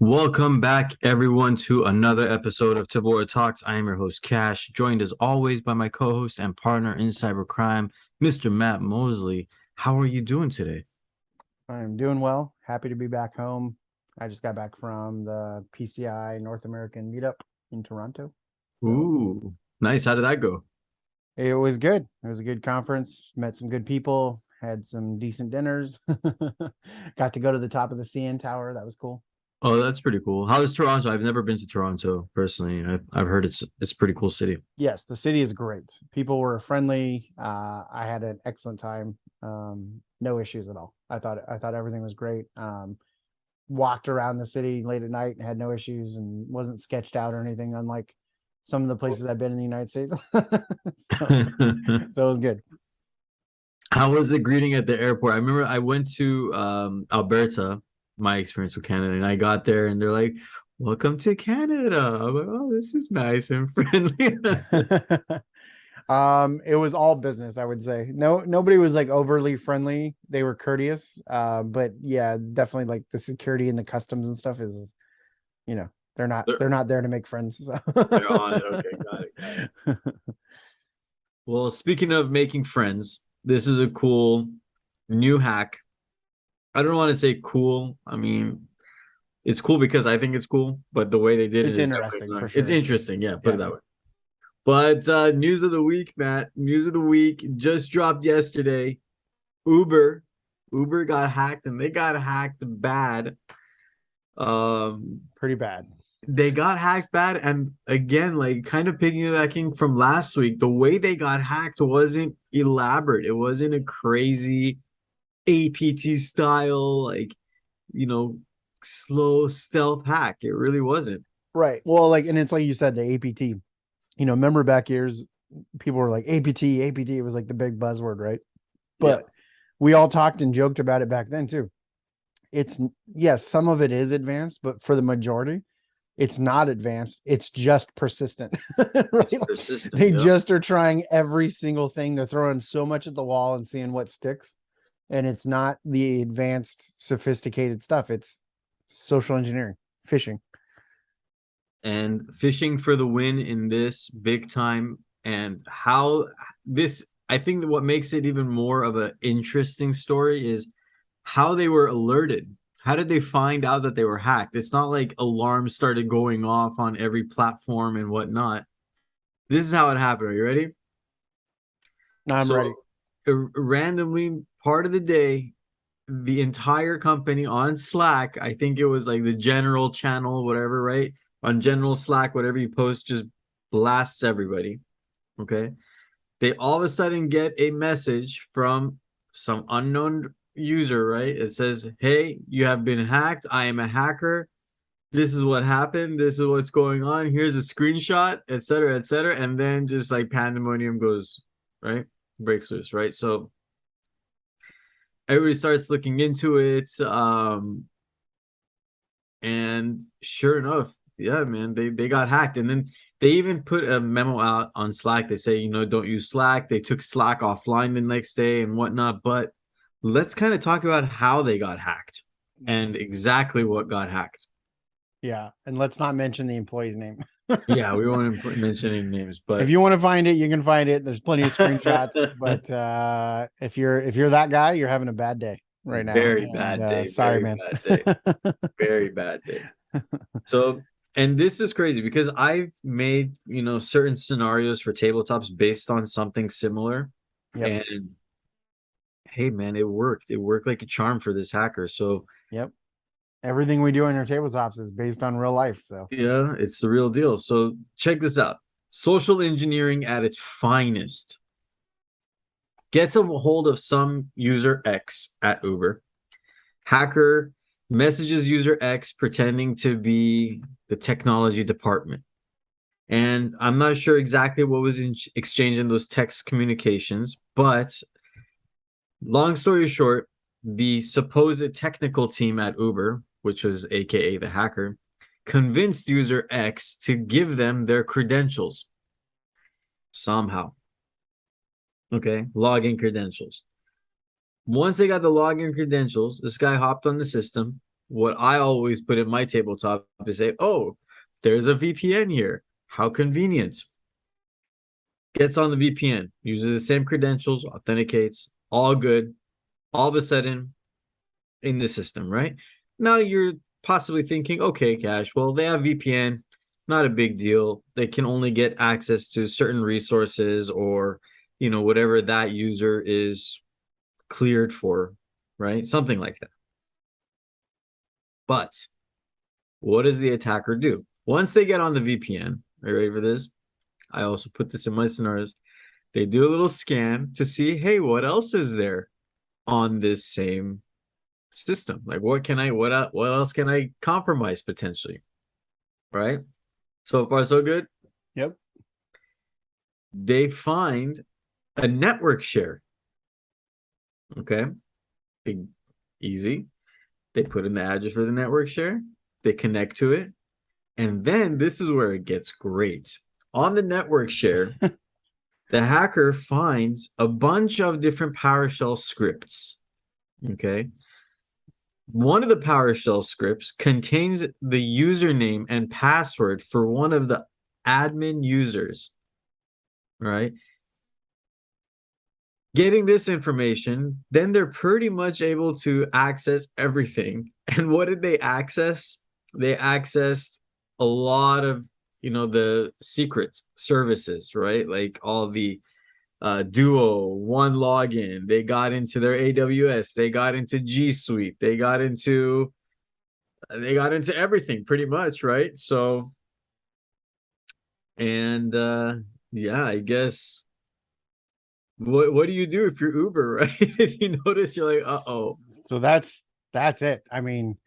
Welcome back, everyone, to another episode of Tevora Talks. I am your host, Cash, joined as always by my co-host and partner in cybercrime, Mr. Matt Mosley. How are you doing today? I'm doing well. Happy to be back home. I just got back from the PCI North American meetup in Toronto. Ooh, nice. How did that go? It was good. It was a good conference. Met some good people. Had some decent dinners. Got to go to the top of the CN Tower. That was cool. Oh, that's pretty cool. How is Toronto? I've never been to Toronto personally. I've heard it's a pretty cool city. Yes, the city is great. People were friendly. I had an excellent time. No issues at all. I thought everything was great. Walked around the city late at night and had no issues and wasn't sketched out or anything, unlike some of the places I've been in the United States. So it was good. How was the greeting at the airport? I remember I went to Alberta, my experience with Canada, and I got there and they're like, "Welcome to Canada." I'm like, "Oh, this is nice and friendly." It was all business, I would say. Nobody was like overly friendly. They were courteous. But yeah, definitely like the security and the customs and stuff is, they're not there to make friends. So. They're on it. Okay, got it. Well, speaking of making friends, this is a cool new hack. I don't want to say cool. I mean, it's cool because I think it's cool, but the way they did It's it is interesting for sure. It's interesting, yeah, put it that way. But news of the week, Matt. News of the week just dropped yesterday. Uber got hacked, and they got hacked bad. Pretty bad. They got hacked bad, and again, like kind of piggybacking from last week, the way they got hacked wasn't elaborate. It wasn't a crazy APT style, like, you know, slow stealth hack. It really wasn't. Right. Well, like, and it's like you said, the APT. Remember back years, people were like APT. It was like the big buzzword, right? But we all talked and joked about it back then too. It's yes, some of it is advanced, but for the majority, it's not advanced. It's just persistent. Right? It's persistent. They just are trying every single thing. They're throwing so much at the wall and seeing what sticks. And it's not the advanced, sophisticated stuff. It's social engineering, phishing. And fishing for the win in this big time. And how this, I think that what makes it even more of an interesting story is how they were alerted. How did they find out that they were hacked? It's not like alarms started going off on every platform and whatnot. This is how it happened. Are you ready? I'm ready. Randomly, part of the day, the entire company on Slack, I think it was like the general channel, whatever, right? On general Slack, whatever you post just blasts everybody. Okay. They all of a sudden get a message from some unknown user, right? It says, "Hey, you have been hacked. I am a hacker. This is what happened. This is what's going on. Here's a screenshot, etc., etc." And then just like pandemonium goes, right? Breaks loose, right? So everybody starts looking into it. And sure enough, yeah, man, they got hacked. And then they even put a memo out on Slack. They say, don't use Slack. They took Slack offline the next day and whatnot. But let's kind of talk about how they got hacked and exactly what got hacked. Yeah. And let's not mention the employee's name. Yeah, we won't mention any names, but if you want to find it, you can find it. There's plenty of screenshots. But if you're that guy, you're having a bad day right now. Very bad day. Sorry, very man. Bad day. Very bad day. So, and this is crazy because I've made, certain scenarios for tabletops based on something similar. Yep. And hey, man, it worked. It worked like a charm for this hacker. So, yep. Everything we do in our tabletops is based on real life. So, yeah, it's the real deal. So, check this out. Social engineering at its finest gets a hold of some user X at Uber. Hacker messages user X pretending to be the technology department. And I'm not sure exactly what was exchanged in those text communications, but long story short, the supposed technical team at Uber, which was AKA the hacker, convinced user X to give them their credentials somehow. Okay, login credentials. Once they got the login credentials, this guy hopped on the system, what I always put in my tabletop is say, oh, there's a VPN here. How convenient. Gets on the VPN, uses the same credentials, authenticates, all good. All of a sudden, in the system, right? Now you're possibly thinking, okay, Cash, well, they have VPN, not a big deal. They can only get access to certain resources or, whatever that user is cleared for, right? Something like that. But what does the attacker do? Once they get on the VPN, are you ready for this? I also put this in my scenarios. They do a little scan to see, hey, what else is there on this same system? Like, what else can I compromise potentially? Right? So far, so good. Yep. They find a network share. Okay. Big, easy. They put in the address for the network share. They connect to it. And then this is where it gets great. On the network share, the hacker finds a bunch of different PowerShell scripts. Okay. One of the PowerShell scripts contains the username and password for one of the admin users, right? Getting this information, then they're pretty much able to access everything. And what did they access? They accessed a lot of, the secret services, right? Like all the Duo, Onelogin. They got into their AWS. They got into GSuite. They got into everything pretty much, right? So, and yeah, I guess what do you do if you're Uber, right? If you notice, you're like, uh-oh. So that's it. I mean,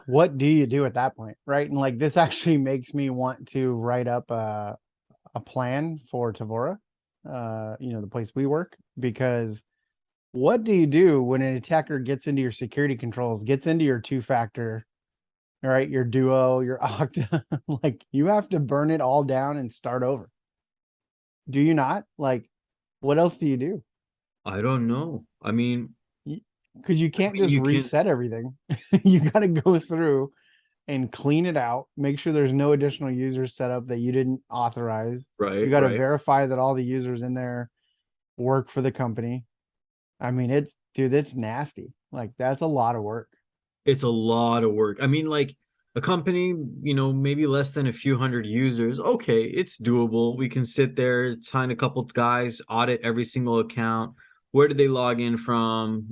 what do you do at that point, right? And like this actually makes me want to write up a plan for Tevora, the place we work, because what do you do when an attacker gets into your security controls, gets into your two-factor, all right, your Duo, your Okta? Like you have to burn it all down and start over. Do you not? Like, what else do you do? I don't know. I mean, Because you can't just you can, reset everything. You got to go through and clean it out, make sure there's no additional users set up that you didn't authorize. You right, got to right. verify that all the users in there work for the company. I mean, it's nasty. Like that's a lot of work. It's a lot of work. I mean, like a company, maybe less than a few hundred users. Okay, it's doable. We can sit there, sign a couple of guys, audit every single account. Where did they log in from?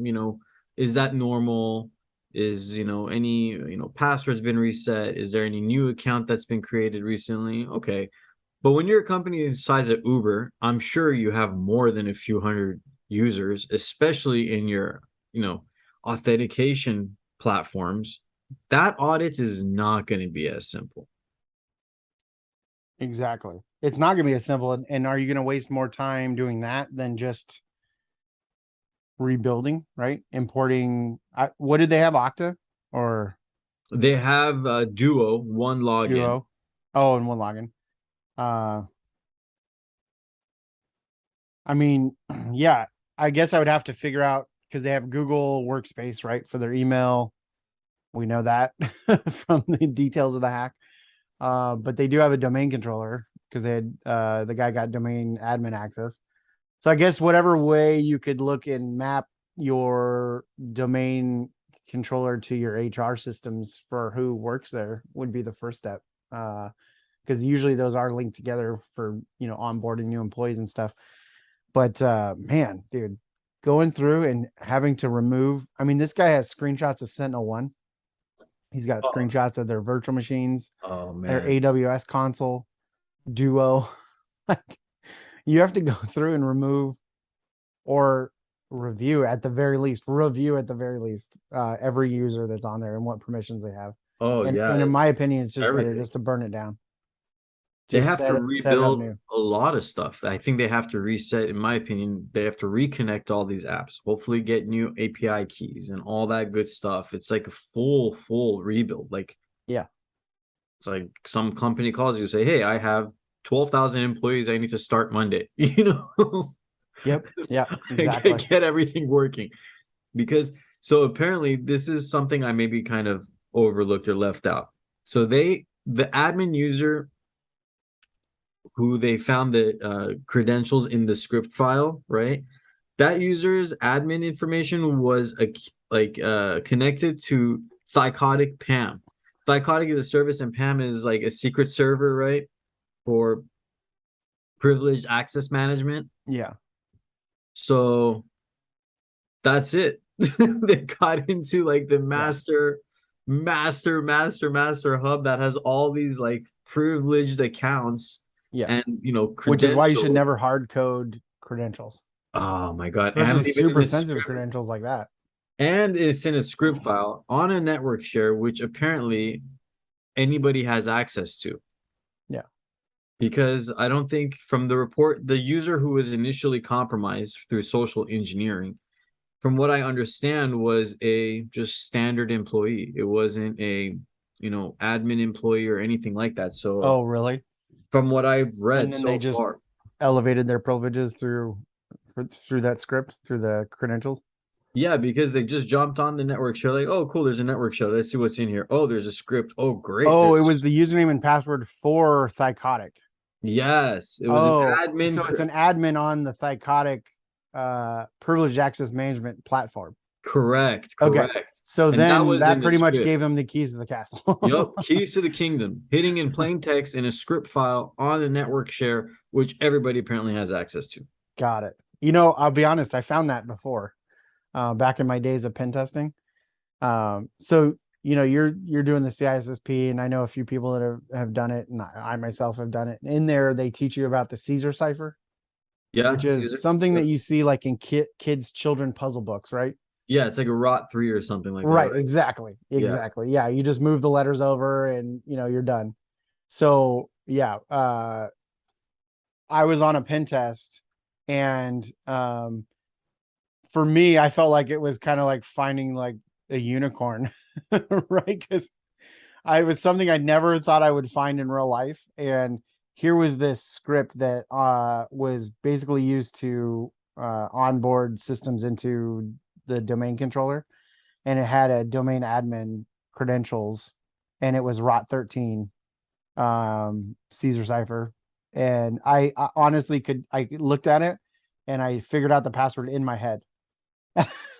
Is that normal? Is, any, passwords been reset? Is there any new account that's been created recently? Okay. But when you're a company the size of Uber, I'm sure you have more than a few hundred users, especially in your, authentication platforms. That audit is not going to be as simple. Exactly. It's not going to be as simple. And are you going to waste more time doing that than just rebuilding, right? Importing. What did they have? Okta or They have Duo, one login. Duo? Oh, and one login. Uh, I mean, yeah, I guess I would have to figure out because they have Google Workspace, right, for their email. We know that from the details of the hack. But they do have a domain controller because they had the guy got domain admin access. So I guess whatever way you could look and map your domain controller to your HR systems for who works there would be the first step. Because usually those are linked together for onboarding new employees and stuff. But man, dude, going through and having to remove. I mean, this guy has screenshots of Sentinel-1. He's got Oh, screenshots of their virtual machines, oh their man. AWS console, Duo. Like you have to go through and remove or review at the very least, every user that's on there and what permissions they have. Oh And yeah, in my opinion, it's just better everything. just to burn it down. They Just have to set it up rebuild new. a lot of stuff. I think they have to reset, in my opinion, they have to reconnect all these apps, hopefully get new API keys and all that good stuff. It's like a full rebuild. Like Yeah. it's like some company calls you, say, hey, I have 12,000 employees. I need to start Monday, Yep. Yeah, exactly. get everything working. Because So apparently this is something I maybe kind of overlooked or left out. So the admin user who they found the credentials in the script file, right? That user's admin information was connected to Thycotic PAM. Thycotic is a service, and PAM is like a secret server, right? For privileged access management. Yeah. So that's it. They got into like the Yeah. master hub that has all these like privileged accounts Yeah. and Which is why you should credentials. never hard code credentials, Oh my God. especially And even in super the sensitive script, credentials like that. and it's in a script file on a network share, which apparently anybody has access to. Yeah. Because I don't think from the report, the user who was initially compromised through social engineering, from what I understand, was a just standard employee. It wasn't a, admin employee or anything like that. So Oh, really? from what I've And read then they so just far, elevated their privileges through that script, through the credentials. yeah, because they just jumped on the network show, like, oh, cool, there's a network show. Let's see what's in here. Oh, there's a script. Oh, great. Oh, it was the username and password for Thycotic. Yes, it was an Oh, admin. so it's an admin on the Thycotic privileged access management platform. Correct, Okay. correct. So And that then was that in the pretty much script. gave him the keys to the castle. Yup, keys to the kingdom, hitting in plain text in a script file on a network share, which everybody apparently has access to. Got it. I'll be honest, I found that before, back in my days of pen testing. So you're doing the CISSP, and I know a few people that have done it, and I myself have done it. In there, they teach you about the Caesar cipher, Yeah, which is Caesar. something that Yep. you see like in kids' children puzzle books, right? Yeah, it's like a rot 3 or something like that, Right, right? exactly. Yeah. Exactly. Yeah, you just move the letters over and you're done. So, yeah, I was on a pen test, and for me, I felt like it was kind of like finding like a unicorn, right? Cuz I was something I never thought I would find in real life, and here was this script that was basically used to onboard systems into the domain controller, and it had a domain admin credentials, and it was rot 13 Caesar cipher. And I honestly I looked at it and I figured out the password in my head.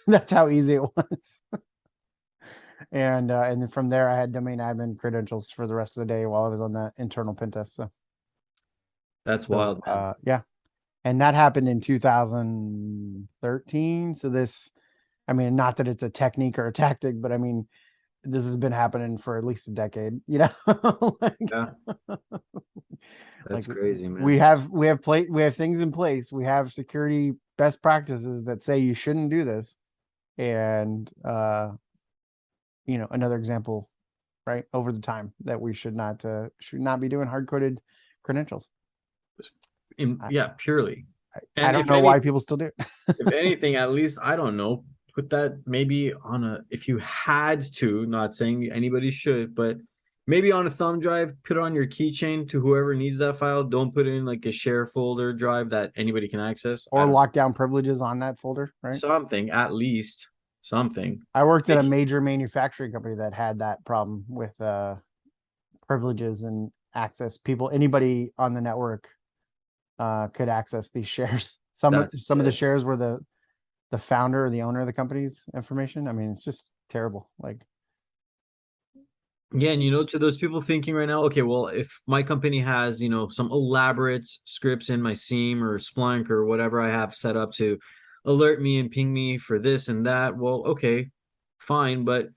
That's how easy it was. And then from there I had domain admin credentials for the rest of the day while I was on that internal pen test. That's So wild, man. yeah. And that happened in 2013. So this, I mean, not that it's a technique or a tactic, but I mean, this has been happening for at least a decade, like, Yeah, like that's crazy, we man. have we have things in place. We have security best practices that say you shouldn't do this. And another example, right, over the time that we should not be doing hard coded credentials. I, Yeah, purely. I And don't know why people still do it. if anything, at least I don't know, put that maybe on a, if you had to, not saying anybody should, but maybe on a thumb drive, put it on your keychain to whoever needs that file. Don't put it in like a share folder drive that anybody can access. I Or don't know. lock down privileges on that folder, right? Something, at least something. I worked at a Make major manufacturing company that had that problem with privileges and access. Anybody on the network could access these shares. that's Some of the yeah. shares were the founder or the owner of the company's information. I mean, it's just terrible. Like, Yeah, and to those people thinking right now, okay, well, if my company has, some elaborate scripts in my Seam or Splunk or whatever I have set up to alert me and ping me for this and that, well, okay, fine, but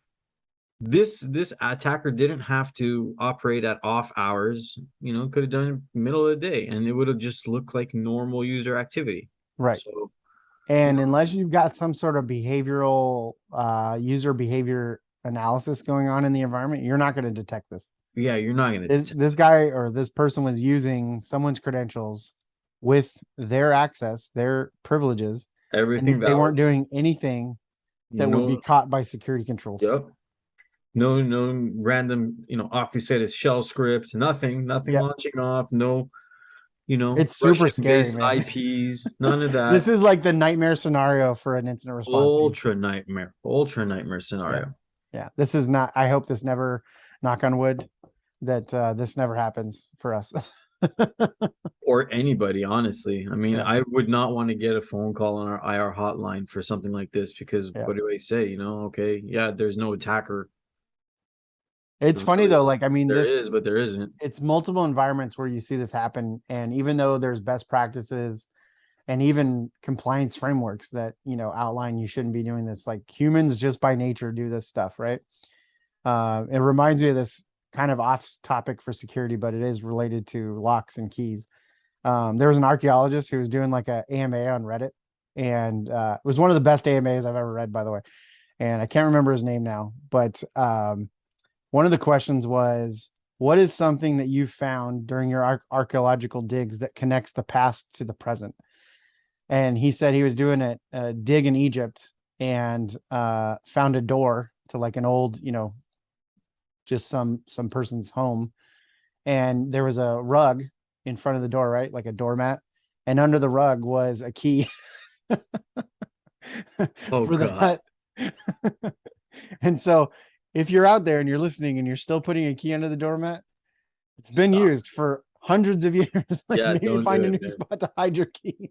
this attacker didn't have to operate at off hours, could have done it middle of the day and it would have just looked like normal user activity. right. So, And unless you've got some sort of behavioral user behavior analysis going on in the environment, you're not going to detect this. yeah, you're not going to detect This guy or this person was using someone's credentials with their access, their privileges, and everything they weren't valid. doing anything that would be No, caught by security controls. yep. No random, obfuscated shell script, nothing Yep. launching off, no It's super scary, Russian-based man. IPs, none of This that. is like the nightmare scenario for an incident response team. Ultra nightmare Yeah. scenario. Yeah. This is not, I hope this never, knock on wood, that this never happens for us. Or anybody, honestly. I mean, Yeah. I would not want to get a phone call on our IR hotline for something like this because Yeah. what do I say? Okay, yeah, there's no attacker. It's funny Really, though, like, I mean, there this, is, but there isn't. it's multiple environments where you see this happen. And even though there's best practices and even compliance frameworks that, outline you shouldn't be doing this, like humans just by nature do this stuff, right? It reminds me of this kind of off topic for security, but it is related to locks and keys. There was an archaeologist who was doing like a AMA on Reddit, and it was one of the best AMAs I've ever read, by the way. And I can't remember his name now, but one of the questions was, what is something that you found during your archaeological digs that connects the past to the present? And he said he was doing a dig in Egypt and found a door to like an old, just some person's home, and there was a rug in front of the door, right, like a doormat, and under the rug was a key Oh for the God, hut. And so if you're out there and you're listening and you're still putting a key under the doormat, it's been stop. used for hundreds of years. Like Yeah, maybe don't find do a it, new man. spot to hide your key.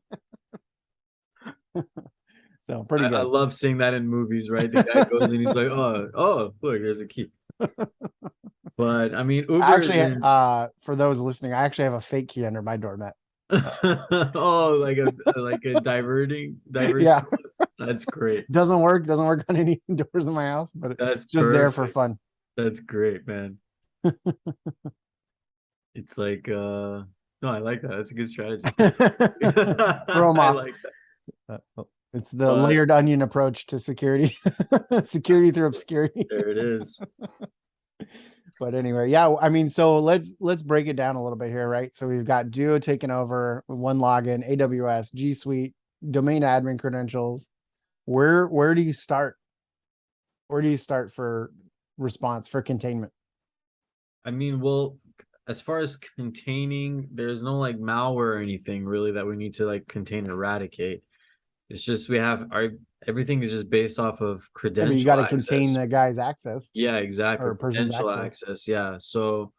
So pretty I good. love seeing that in movies, right? The guy goes and he's like, oh, look, here's a key. But I mean, I Uber actually, isn't. for those listening, I actually have a fake key under my doormat. Oh, like a diverting. Yeah. That's great. Doesn't work on any doors in my house, but That's it's just there for perfect. fun. That's great, man. It's like no, I like that. That's a good strategy. Throw them I off. like that. It's the But layered onion approach to security. Security through obscurity. there it is. But anyway, yeah, I mean, so let's break it down a little bit here, right? So we've got Duo taking over, one login, AWS, G Suite, domain admin credentials. Where do you start? Where do you start for response for containment? I mean, well, as far as containing, there's no like malware or anything really that we need to like contain eradicate. It's just we have our everything is just based off of Yeah, but you got credential to contain access. the guy's access Yeah, exactly. or person's Credential access. access. Yeah. So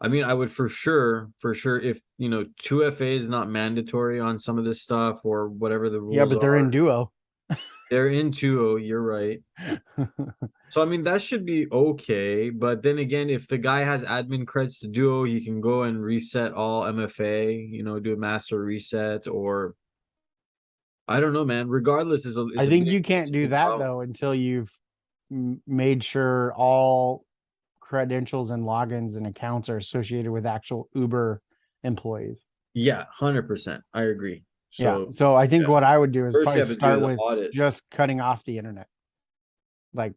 I mean, I would for sure, if 2FA is not mandatory on some of this stuff or whatever the Yeah, rules but they're in are, Duo. they're in 2.0, you're right. So I mean that should be okay. But then again, if the guy has admin creds to Duo, he can go and reset all MFA, do a master reset, or I don't know, man. Regardless, is a I is a think big you can't it's a do big that problem. though until you've made sure all credentials and logins and accounts are associated with actual Uber employees. Yeah, 100%. I agree. Yeah. So So I think yeah, what I would do is first you probably have to do start the with audit. just cutting off the internet. Like,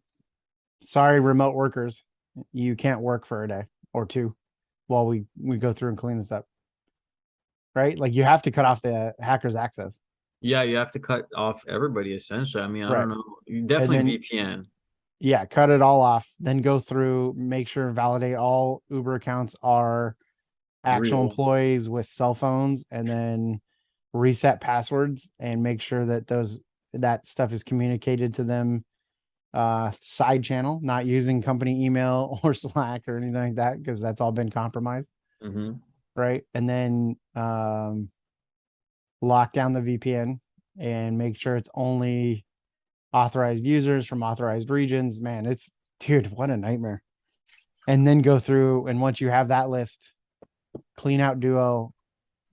sorry, remote workers, you can't work for a day or two while we go through and clean this up. Right? Like you have to cut off the hackers access. Yeah, you have to cut off everybody essentially. I mean, I Right. don't know. And Definitely then VPN. yeah, cut it all off. Then go through, make sure validate all Uber accounts are actual Real. employees with cell phones, and then reset passwords and make sure that that stuff is communicated to them side channel, not using company email or Slack or anything like that, because that's all been compromised. Hmm. Right. And then lock down the VPN and make sure it's only authorized users from authorized regions. Man, it's, dude, what a nightmare. And then go through, and once you have that list, clean out Duo,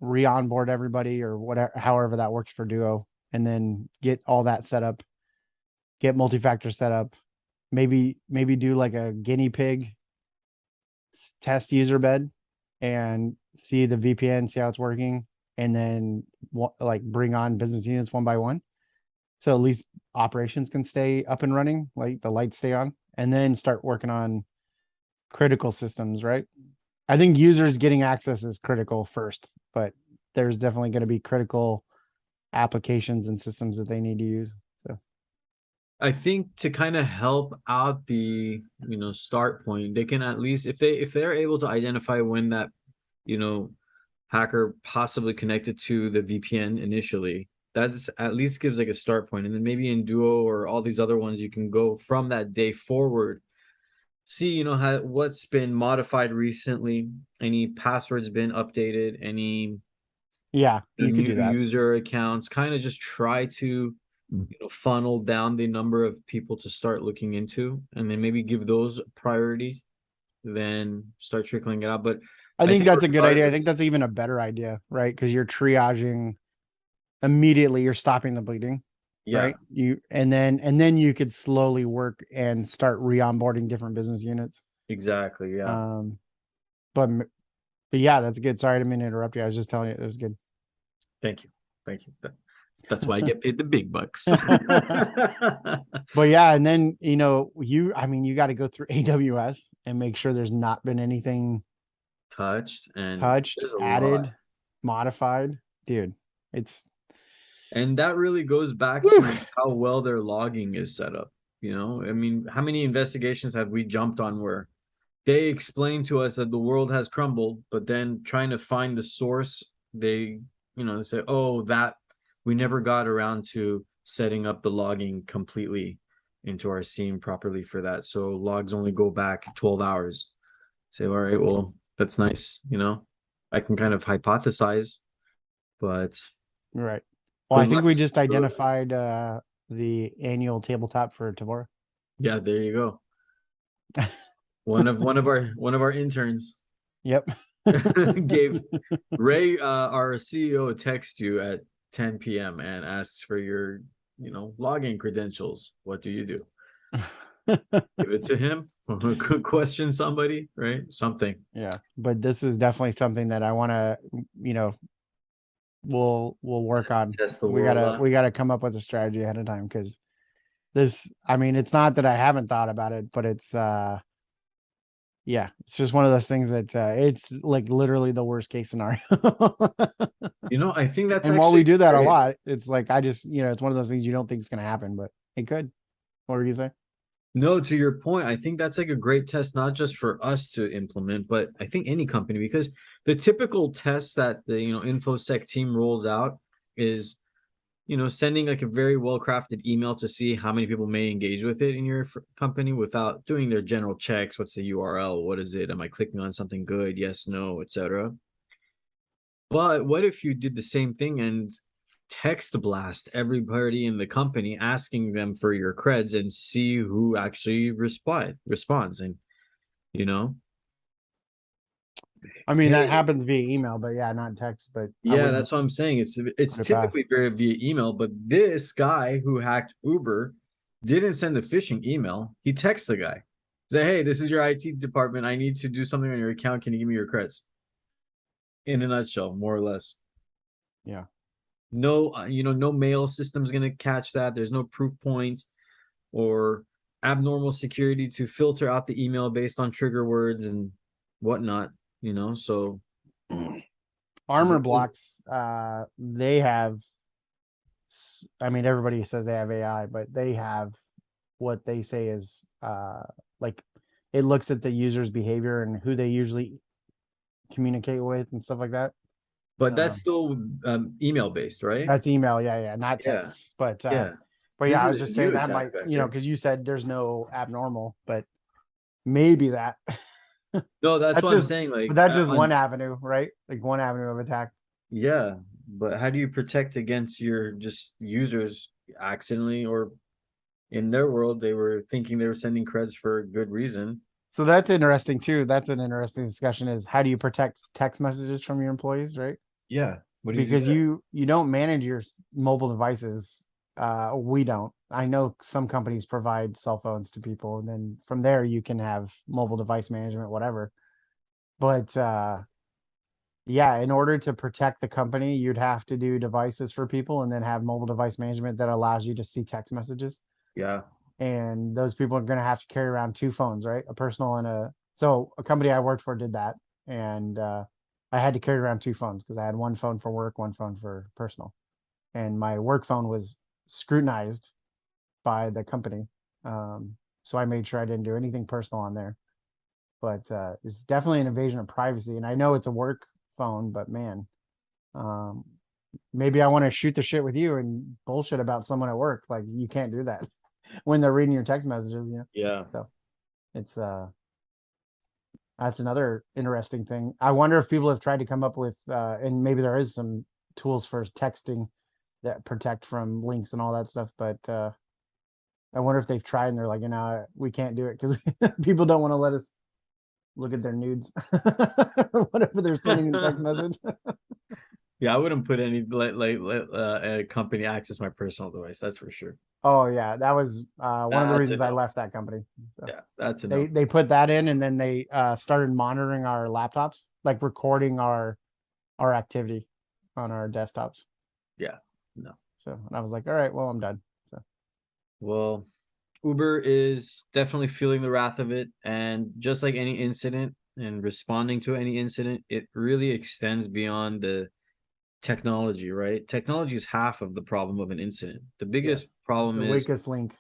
re-onboard everybody or whatever, however that works for Duo, and then get all that set up, get multi-factor set up, maybe do like a guinea pig test user bed and see the VPN, see how it's working, and then like bring on business units one by one. So at least operations can stay up and running, like the lights stay on, and then start working on critical systems, right? I think users getting access is critical first, but there's definitely going to be critical applications and systems that they need to use. So I think to kind of help out the, start point, they can at least if they're able to identify when that, you know, hacker possibly connected to the VPN initially. That's at least gives like a start point. And then maybe in Duo or all these other ones, you can go from that day forward. See, how what's been modified recently, any passwords been updated, any Yeah, you could new do that. user accounts, kind of just try to funnel down the number of people to start looking into, and then maybe give those priority, then start trickling it out. But I I think think that's a good idea. I think regardless, that's even a better idea, right? Because you're triaging immediately, you're stopping the bleeding, yeah, right? And then you could slowly work and start re-onboarding different business units. exactly, yeah. Um, but but yeah, that's good. Sorry, I didn't mean to interrupt you. I was just telling you it was good. Thank you, thank you. That's why I get paid the big bucks. But yeah, and then I mean, you got to go through AWS and make sure there's not been anything Touched, and touched, there's a lot. added, modified. Dude, it's And that really goes back whew. to how well their logging is set up. I mean, how many investigations have we jumped on where they explain to us that the world has crumbled, but then trying to find the source, they say, oh, that we never got around to setting up the logging completely into our scene properly for that. So logs only go back 12 hours. Say, all right, well, that's nice. I can kind of hypothesize, but Right. Well, I good think luck. we just identified the annual tabletop for Tevora. Yeah, there you go. One of our interns Yep. gave Ray, our CEO, text you at 10 p.m. and asks for your, login credentials. What do you do? Give it to him. Question somebody, right? Something. Yeah. But this is definitely something that I want to, you know, we'll work on. Test the We world gotta on. we gotta come up with a strategy ahead of time because this, I mean, it's not that I haven't thought about it, but it's yeah, it's just one of those things that it's like literally the worst case scenario. I think that's And while we actually do that a great. lot, it's like I just, it's one of those things you don't think is gonna happen, but it could. What were you saying? No, to your point, I think that's like a great test, not just for us to implement, but I think any company, because the typical test that the InfoSec team rolls out is sending like a very well crafted email to see how many people may engage with it in your company without doing their general checks. What's the URL? What is it? Am I clicking on something good? Yes, no, etc. But what if you did the same thing and text blast everybody in the company asking them for your creds and see who actually responds and you know I mean, that hey, happens via email, but yeah, not text. But I yeah, wouldn't that's what I'm saying. It's put it past. typically very via email, but this guy who hacked Uber didn't send a phishing email. He texts the guy. Say, hey, this is your IT department. I need to do something on your account. Can you give me your creds? In a nutshell, more or less. Yeah. No, no mail system's gonna catch that. There's no proof point or abnormal security to filter out the email based on trigger words and whatnot. So Armor this is, blocks, they have, I mean, everybody says they have AI, but they have what they say is like it looks at the user's behavior and who they usually communicate with and stuff like that. but that's Um, still email based, right? that's email, yeah, yeah, not Yeah, text. yeah. But This yeah, I is was a just new saying that attack might, vector. because you said there's no abnormal, but maybe that No, that's that's what I'm just, saying. but Like that's just one avenue, right? Like one avenue of attack. yeah, but how do you protect against your just users accidentally or in their world they were thinking they were sending creds for a good reason? So that's interesting too. That's an interesting discussion is how do you protect text messages from your employees, right? Yeah. What do you do Because there? you don't manage your mobile devices. We don't. I know some companies provide cell phones to people, and then from there you can have mobile device management, whatever. But yeah, in order to protect the company, you'd have to do devices for people and then have mobile device management that allows you to see text messages. Yeah. And those people are going to have to carry around two phones, right? A personal and so a company I worked for did that. And I had to carry around two phones because I had one phone for work, one phone for personal. And my work phone was scrutinized by the company. So I made sure I didn't do anything personal on there. But it's definitely an invasion of privacy. And I know it's a work phone, but man, um, maybe I want to shoot the shit with you and bullshit about someone at work. Like you can't do that when they're reading your text messages, you know. Yeah. So it's that's another interesting thing. I wonder if people have tried to come up with and maybe there is some tools for texting that protect from links and all that stuff, but I wonder if they've tried and they're like, you know, we can't do it because people don't want to let us look at their nudes or whatever they're sending in text message. Yeah, I wouldn't put any let a company access my personal device. That's for sure. Oh yeah, that was one of the That's reasons I enough. left that company. So Yeah, that's they enough. they put that in, and then they started monitoring our laptops, like recording our activity on our desktops. Yeah, no. So and I was like, all right, well, I'm done. So Well, Uber is definitely feeling the wrath of it, and just like any incident and responding to any incident, it really extends beyond the technology, right? Technology is half of the problem of an incident. The biggest yes, problem the is weakest link.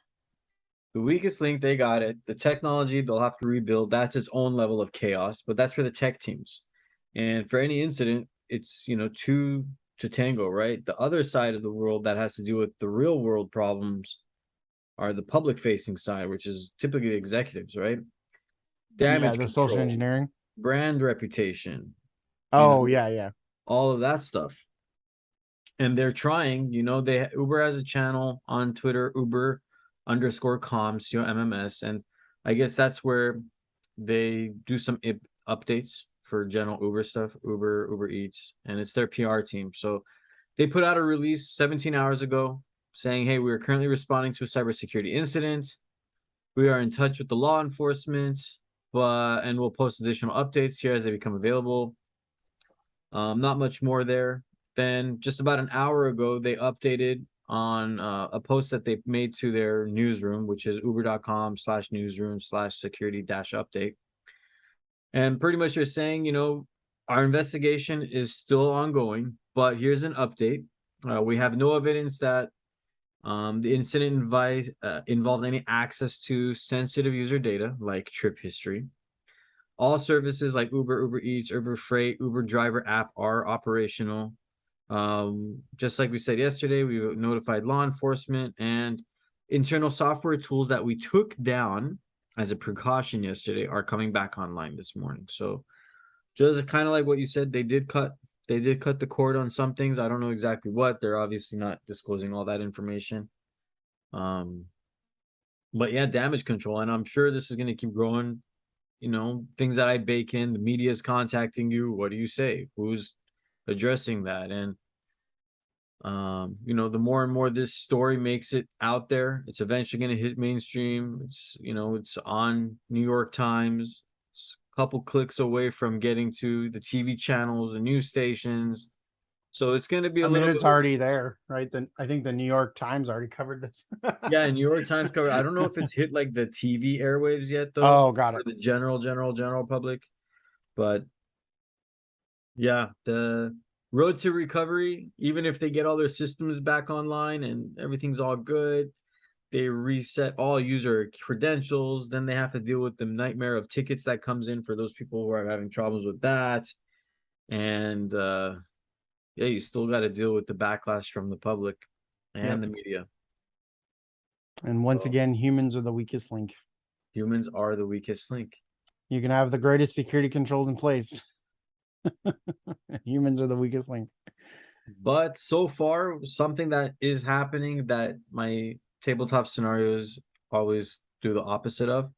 the weakest link, they got it. The technology, they'll have to rebuild. That's its own level of chaos, but that's for the tech teams. And for any incident, it's, two to tango, right? The other side of the world that has to do with the real world problems are the public facing side, which is typically the executives, right? Yeah, Damage the social control, engineering. brand reputation, you know, Oh yeah, yeah. all of that stuff. And they're trying, they Uber has a channel on Twitter, Uber underscore comms, MMS. And I guess that's where they do some updates for general Uber stuff, Uber Eats, and it's their PR team. So they put out a release 17 hours ago saying, hey, we are currently responding to a cybersecurity incident. We are in touch with the law enforcement, and we'll post additional updates here as they become available. Not much more there. Then just about an hour ago, they updated on a post that they made to their newsroom, which is uber.com/newsroom/security-update. And pretty much they're saying, our investigation is still ongoing, but here's an update. We have no evidence that the incident involved any access to sensitive user data like trip history. All services like Uber, Uber Eats, Uber Freight, Uber Driver app are operational. Just like we said yesterday, we notified law enforcement and internal software tools that we took down as a precaution yesterday are coming back online this morning. So just kind of like what you said, they did cut the cord on some things. I don't know exactly what. They're obviously not disclosing all that information. Um, but yeah, damage control, and I'm sure this is going to keep growing. Things that I bake in, the media is contacting you. What do you say? Who's addressing that? And the more and more this story makes it out there, it's eventually going to hit mainstream. It's on New York Times. It's a couple clicks away from getting to the TV channels, the news stations. So it's going to be a I mean, little bit. it's already there, right? Then I think the New York Times already covered this. Yeah, New York Times cover. I don't know if it's hit like the TV airwaves yet, though, Oh, got for it. the general public. But yeah, the road to recovery, even if they get all their systems back online and everything's all good, they reset all user credentials, then they have to deal with the nightmare of tickets that comes in for those people who are having problems with that. And yeah, you still got to deal with the backlash from the public and Yep. the media. And once So again, humans are the weakest link. humans are the weakest link. You can have the greatest security controls in place. Humans are the weakest link. But so far, something that is happening that my tabletop scenarios always do the opposite of.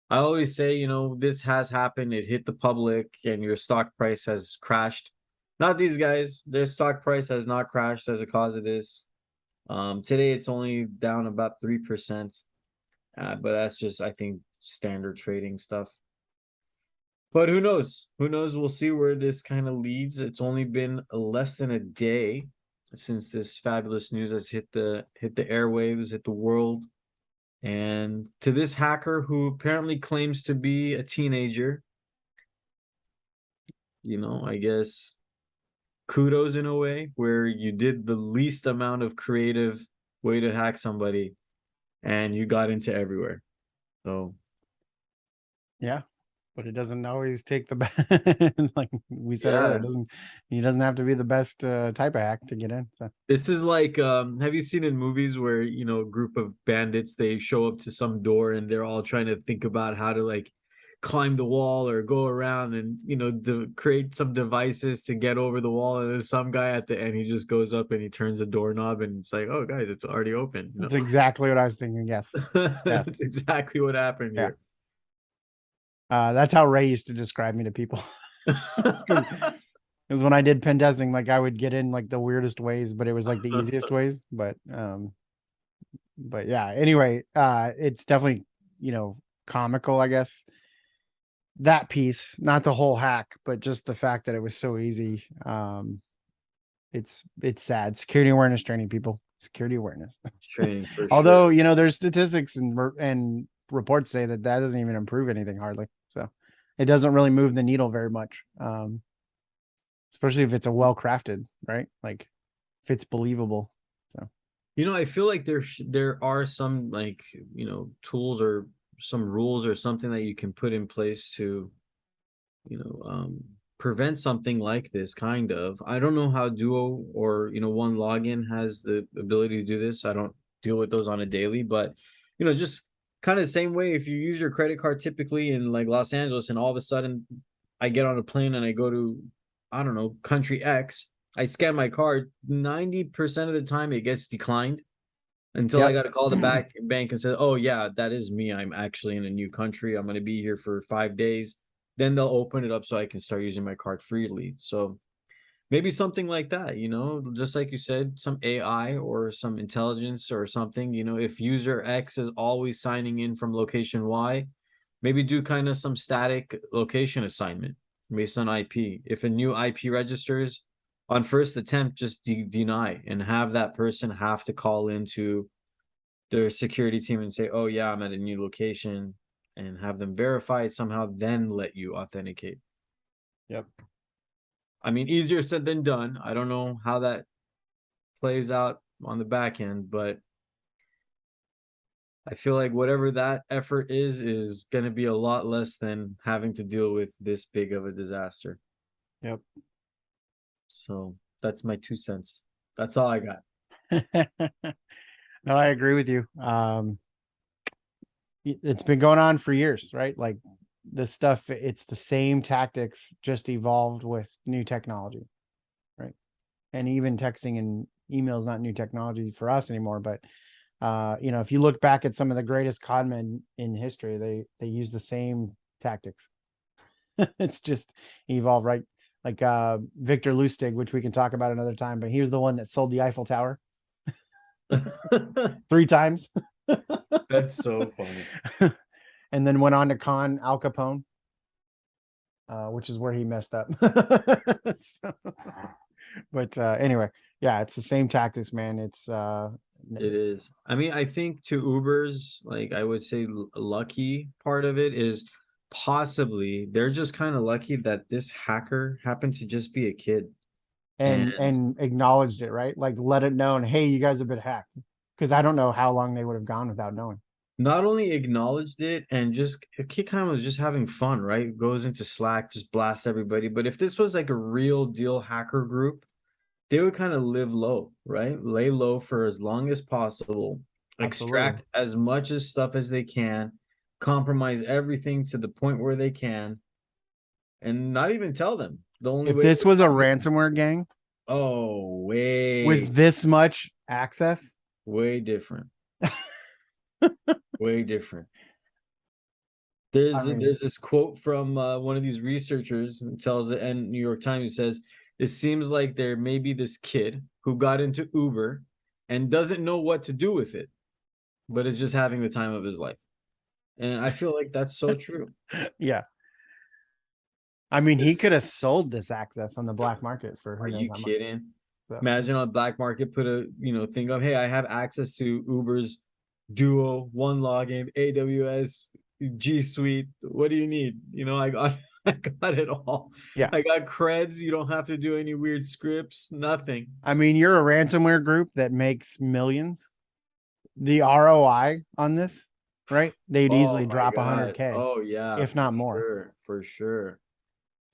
I always say, this has happened. It hit the public and your stock price has crashed. Not these guys. Their stock price has not crashed as a cause of this. Today it's only down about 3%. But that's just, I think, standard trading stuff. But who knows? Who knows? We'll see where this kind of leads. It's only been less than a day since this fabulous news has hit the airwaves, hit the world. And to this hacker who apparently claims to be a teenager, I guess kudos in a way where you did the least amount of creative way to hack somebody and you got into everywhere. So Yeah. but it doesn't always take the best. Like we said earlier, Yeah. he doesn't have to be the best type of hack to get in. So This is like, have you seen in movies where, a group of bandits, they show up to some door and they're all trying to think about how to like climb the wall or go around and, create some devices to get over the wall. And then some guy at the end, he just goes up and he turns the doorknob and it's like, oh guys, it's already open. that's exactly what I was thinking. Yes, yes, That's exactly what happened yeah. here. That's how Ray used to describe me to people. Because when I did pen testing, like I would get in like the weirdest ways, but it was like the easiest ways. But yeah. Anyway, it's definitely comical, I guess. That piece, not the whole hack, but just the fact that it was so easy. It's sad. Security awareness training, people. Security awareness. Training for Although sure. there's statistics and reports say that doesn't even improve anything hardly. So it doesn't really move the needle very much. Especially if it's a well crafted, right? Like if it's believable. So I feel like there are some like, tools or some rules or something that you can put in place to, you know, um, prevent something like this kind of. I don't know how Duo or, Onelogin has the ability to do this. I don't deal with those on a daily, but, just kind of the same way if you use your credit card typically in like Los Angeles and all of a sudden I get on a plane and I go to, I don't know, country X, I scan my card, 90% of the time it gets declined until I yep. got to call the back bank and say, "Oh yeah, that is me. I'm actually in a new country. I'm going to be here for 5 days." Then they'll open it up so I can start using my card freely. So maybe something like that, just like you said, some AI or some intelligence or something. If user X is always signing in from location Y, maybe do kind of some static location assignment based on IP. If a new IP registers on first attempt, just deny and have that person have to call into their security team and say, "Oh yeah, I'm at a new location," and have them verify it somehow, then let you authenticate. Yep. I mean, easier said than done. I don't know how that plays out on the back end, but I feel like whatever that effort is going to be a lot less than having to deal with this big of a disaster. Yep. So that's my 2 cents. That's all I got. No, I agree with you. It's been going on for years, right? Like this stuff, it's the same tactics, just evolved with new technology, right? And even texting and email is not new technology for us anymore. But if you look back at some of the greatest con men in history, they use the same tactics. It's just evolved, right? Like Victor Lustig, which we can talk about another time, but he was the one that sold the Eiffel Tower 3 times. That's so funny. And then went on to con Al Capone, which is where he messed up. So, but anyway, yeah, it's the same tactics, man. It is. I mean, I think to Uber's, like I would say, lucky part of it is possibly they're just kind of lucky that this hacker happened to just be a kid. And and acknowledged it, right? Like let it known, hey, you guys have been hacked. Because I don't know how long they would have gone without knowing. not only acknowledged it and just a kid kind of was just having fun, right? Goes into Slack, just blasts everybody. But if this was like a real deal hacker group, they would kind of live low, right? Lay low for as long as possible, Absolutely. extract as much as stuff as they can, compromise everything to the point where they can, and not even tell them. The only If way they this would was a probably, ransomware gang oh, way, with this much access, way different, way different. I mean, There's this quote from one of these researchers and tells it, and New York Times says, "It seems like there may be this kid who got into Uber and doesn't know what to do with it, but is just having the time of his life." And I feel like that's so true. yeah. I mean, he It's, could have sold this access on the black market for are who knows you how much. kidding? So, Imagine on the black market, put a thing of, "Hey, I have access to Uber's Duo, Onelogin, AWS, GSuite. What do you need?" I got I got it all. yeah. I got creds. You don't have to do any weird scripts, nothing. I mean, you're a ransomware group that makes millions. The ROI on this right? They'd Oh easily my drop God. 100K, Oh yeah, if for not more. sure. For sure.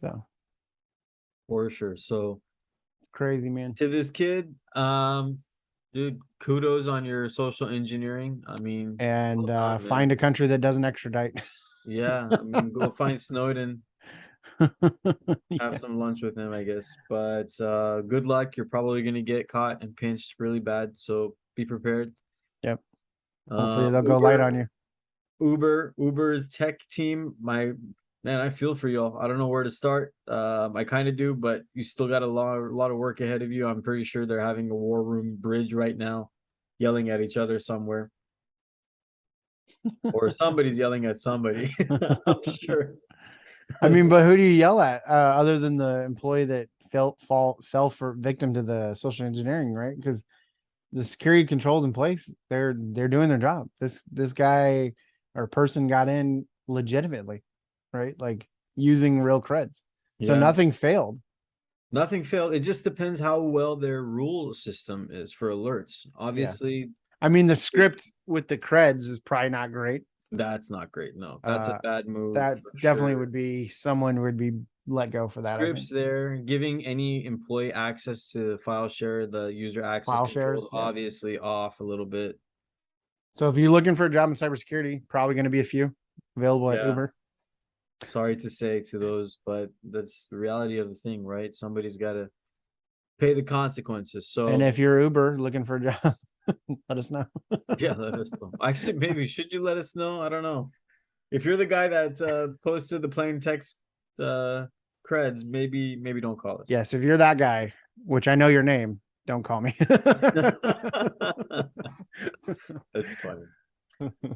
So For sure. So it's crazy, man. to this kid, dude, kudos on your social engineering. I mean, And well done, find man. a country that doesn't extradite. Yeah, I mean, go find Snowden, have Yeah. some lunch with him, I guess. But good luck. You're probably gonna get caught and pinched really bad, so be prepared. Yep. Hopefully they'll go light Uber, on you. Uber's tech team, my man, I feel for y'all. I don't know where to start. I kind of do, but you still got a lot of work ahead of you. I'm pretty sure they're having a war room bridge right now, yelling at each other somewhere, or somebody's yelling at somebody. I'm sure. I mean, but who do you yell at other than the employee that fell for victim to the social engineering, right? Because the security controls in place, they're doing their job. This guy or person got in legitimately, right? Like using real creds. So Yeah, nothing failed. nothing failed. It just depends how well their rule system is for alerts. Yeah. Obviously, I mean, the script with the creds is probably not great. that's not great. No, that's a Uh, bad move that for definitely sure. would be someone would be let go for that, I think. Scripts there, giving any employee access to file share, the user access File controls shares. Yep. obviously off a little bit. So if you're looking for a job in cybersecurity, probably going to be a few available at Yeah, Uber. sorry to say to those, but that's the reality of the thing, right? Somebody's got to pay the consequences. And So if you're Uber looking for a job, let us know. yeah, let us know. Actually, maybe should you let us know? I don't know. If you're the guy that posted the plain text uh creds, maybe don't call us. Yes, if you're that guy, which I know your name, don't call me. That's funny.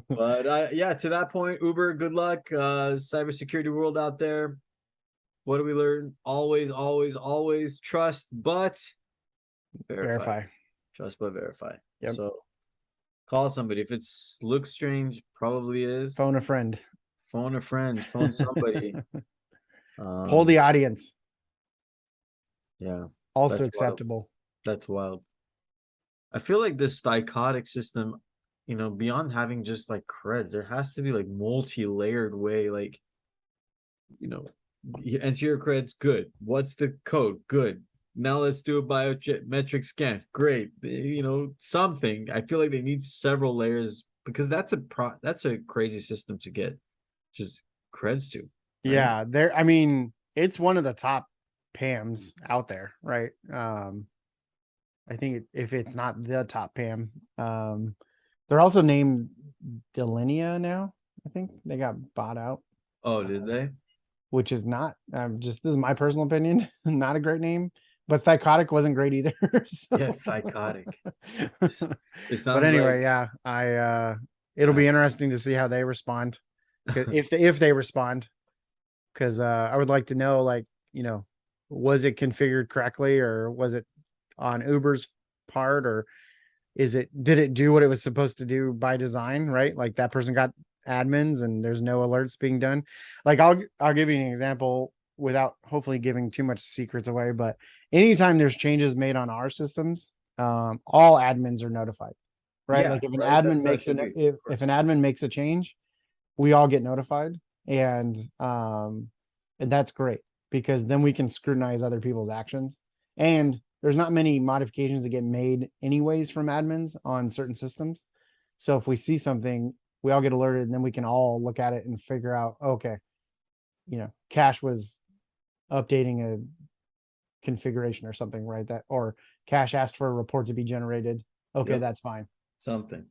But yeah, to that point, Uber, good luck. Cybersecurity world out there. What do we learn? Always, always, always trust, but verify. Verify. Trust but verify. Yep. So call somebody. If it's looks strange, probably is. Phone a friend. Phone a friend, phone somebody. Poll the Um, audience. yeah, Also that's wild. acceptable. That's wild. I feel like this Thycotic system, beyond having just like creds, there has to be like multi-layered way, like, you enter your creds, good. What's the code? Good. Now let's do a biometric scan. Great. Something. I feel like they need several layers because that's a crazy system to get just creds to, right? Yeah, there. I mean, it's one of the top PAMs out there, right? I think if it's not the top PAM, they're also named Delinea now. I think they got bought out, Oh, did they? which is not just this is my personal opinion, not a great name. But Thycotic wasn't great either. Yeah, So. Thycotic. It But sounds like anyway, yeah, it'll be interesting to see how they respond. If they respond, because I would like to know, like, was it configured correctly, or was it on Uber's part, or did it do what it was supposed to do by design, right? Like that person got admins and there's no alerts being done. Like I'll give you an example without hopefully giving too much secrets away, but anytime there's changes made on our systems, all admins are notified, right? yeah, Like if an right. That's admin how it makes should an be. Of if course. an admin makes a change, we all get notified, and that's great because then we can scrutinize other people's actions. And there's not many modifications that get made anyways from admins on certain systems. So if we see something, we all get alerted, and then we can all look at it and figure out, okay, Cache was updating a configuration or something, right? Or Cache asked for a report to be generated. Okay, Yep. that's fine. Something.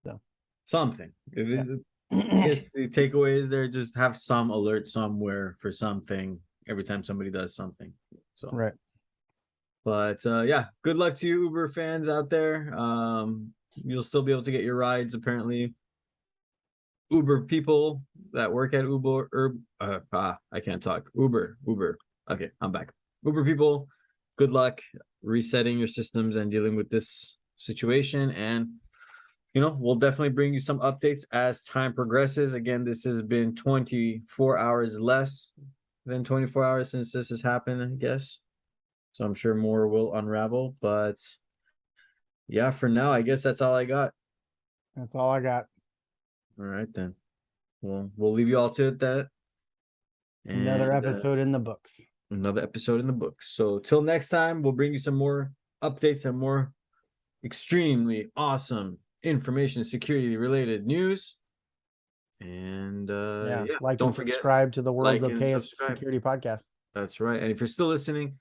So Something. yeah. I guess the takeaway is there just have some alert somewhere for something every time somebody does something. So, Right. but yeah, good luck to you Uber fans out there. You'll still be able to get your rides apparently. Uber people that work at I can't talk. Uber. Okay, I'm back. Uber people, good luck resetting your systems and dealing with this situation. And we'll definitely bring you some updates as time progresses. Again, this has been 24 hours less than 24 hours since this has happened, I guess. So I'm sure more will unravel. But yeah, for now, I guess that's all I got. That's all I got. All right then. Well, we'll leave you all to that. Another And episode in the books. another episode in the books. So till next time, we'll bring you some more updates and more extremely awesome information security related news. And Yeah. yeah, Like don't and forget, subscribe to the World's like and Okay subscribe. Security Podcast. That's right. And if you're still listening,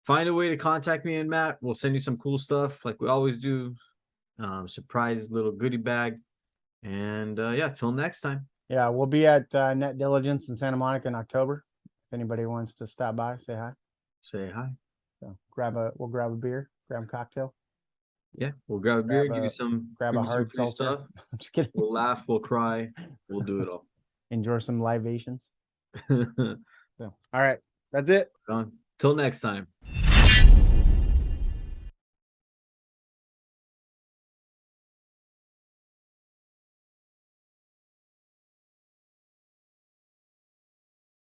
find a way to contact me and Matt. We'll send you some cool stuff like we always do. Surprise little goodie bag. And yeah, till next time. Yeah, we'll be at Net Diligence in Santa Monica in October. If anybody wants to stop by, say hi. Say hi. So we'll grab a beer, grab a cocktail, Yeah, we'll grab a beer, give you grab give a you some hard free seltzer. stuff. I'm just kidding. We'll laugh, we'll cry, we'll do it all. Enjoy some libations. So, all right, that's it. Till next time.